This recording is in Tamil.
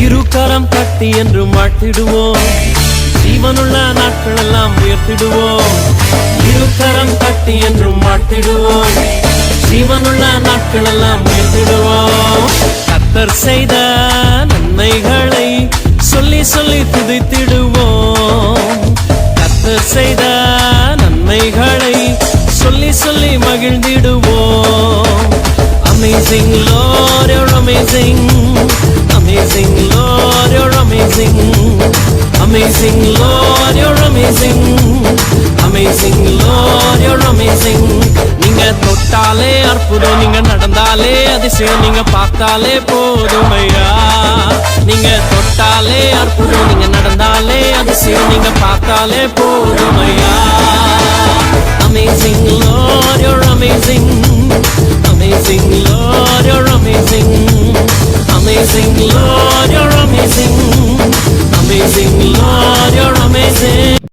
இருகரம் தட்டி என்று மாட்டிடுவோம், ஜீவனுள்ள நாட்கள் எல்லாம் உயர்த்திடுவோம். இருகரம் தட்டி என்று மாட்டிடுவோம், ஜீவனுள்ள நாட்கள் எல்லாம் உயர்த்திடுவோம். கர்த்தர் செய்த நன்மைகளை சொல்லி சொல்லி துதித்திடுவோம். கர்த்தர் செய்த நன்மைகளை சொல்லி சொல்லி மகிழ்ந்திடுவோம். Amazing Lord, you're amazing. Amazing Lord, you're amazing. Amazing Lord, you're amazing. Amazing Lord, you're amazing. நீங்க தொட்டாலே அற்புதம், நீங்க நடந்தாலே அதிசயம், நீங்க பார்த்தாலே போதுமையா. நீங்க தொட்டாலே அற்புதம், நீங்க நடந்தாலே அதிசயம், நீங்க பார்த்தாலே போதுமையா. Amazing Lord, you're amazing. Amazing Lord, you're amazing. Amazing Lord.